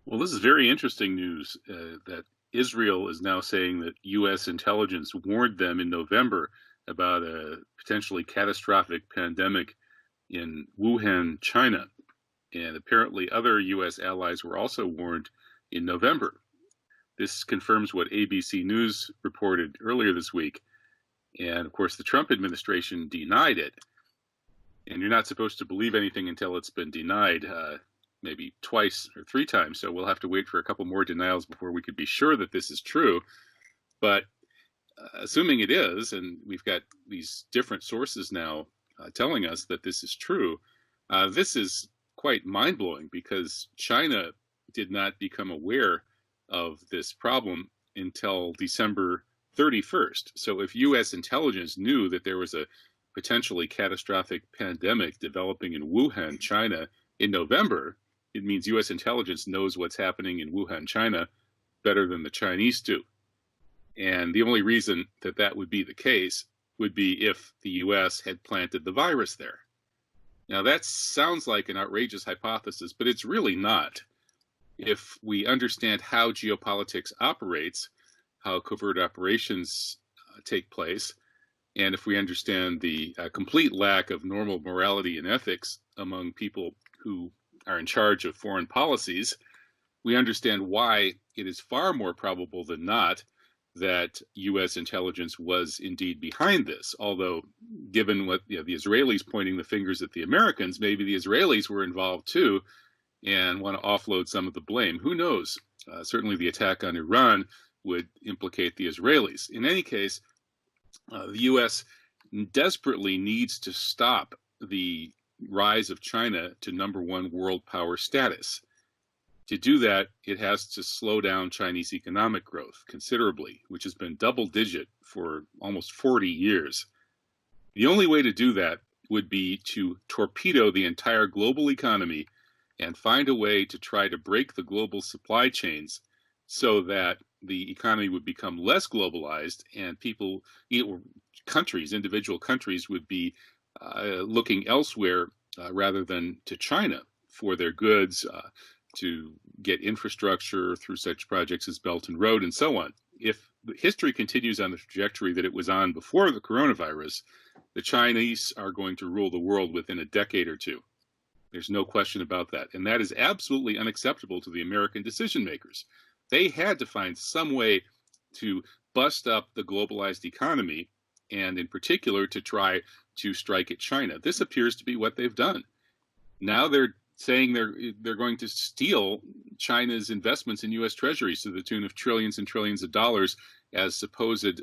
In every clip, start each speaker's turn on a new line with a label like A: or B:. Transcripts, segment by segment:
A: Well, this is very interesting news that Israel is now saying that U.S. intelligence warned them in November about a potentially catastrophic pandemic in Wuhan, China. And apparently, other U.S. allies were also warned in November. This confirms what ABC News reported earlier this week. And of course, the Trump administration denied it. And you're not supposed to believe anything until it's been denied. Maybe twice or three times. So we'll have to wait for a couple more denials before we could be sure that this is true. But assuming it is, and we've got these different sources now telling us that this is true, this is quite mind blowing because China did not become aware of this problem until December 31st. So if U.S. intelligence knew that there was a potentially catastrophic pandemic developing in Wuhan, China in November, it means U.S. intelligence knows what's happening in Wuhan, China better than the Chinese do. And the only reason that that would be the case would be if the U.S. had planted the virus there. Now, that sounds like an outrageous hypothesis, but it's really not. If we understand how geopolitics operates, how covert operations take place, and if we understand the complete lack of normal morality and ethics among people who are in charge of foreign policies, we understand why it is far more probable than not that U.S. intelligence was indeed behind this. Although, given what the Israelis pointing the fingers at the Americans, maybe the Israelis were involved too and want to offload some of the blame. Who knows? Certainly the attack on Iran would implicate the Israelis. In any case, the U.S. desperately needs to stop the rise of China to number one world power status. To do that, it has to slow down Chinese economic growth considerably, which has been double digit for almost 40 years. The only way to do that would be to torpedo the entire global economy and find a way to try to break the global supply chains so that the economy would become less globalized and people, countries, individual countries would be looking elsewhere rather than to China for their goods, to get infrastructure through such projects as Belt and Road and so on. If history continues on the trajectory that it was on before the coronavirus, the Chinese are going to rule the world within a decade or two. There's no question about that. And that is absolutely unacceptable to the American decision makers. They had to find some way to bust up the globalized economy, and in particular to try to strike at China. This appears to be what they've done. Now they're saying they're going to steal China's investments in U.S. treasuries to the tune of trillions and trillions of dollars as supposed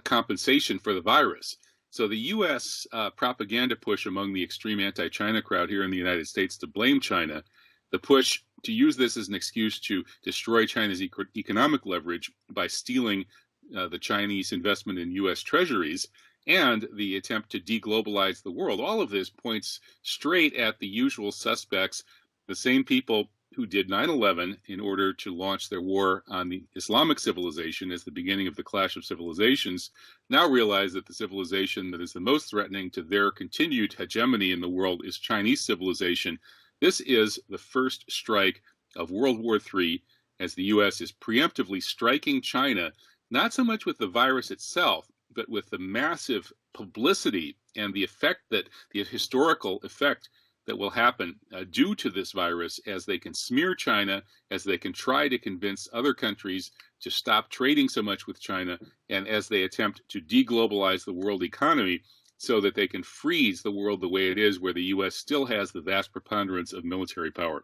A: compensation for the virus. So the U.S. Propaganda push among the extreme anti-China crowd here in the United States to blame China, the push to use this as an excuse to destroy China's economic leverage by stealing the Chinese investment in U.S. treasuries, and the attempt to deglobalize the world. All of this points straight at the usual suspects, the same people who did 9/11 in order to launch their war on the Islamic civilization as the beginning of the clash of civilizations, now realize that the civilization that is the most threatening to their continued hegemony in the world is Chinese civilization. This is the first strike of World War III, as the U.S. is preemptively striking China, not so much with the virus itself, but with the massive publicity and the historical effect that will happen due to this virus, as they can smear China, as they can try to convince other countries to stop trading so much with China, and as they attempt to deglobalize the world economy so that they can freeze the world the way it is, where the U.S. still has the vast preponderance of military power.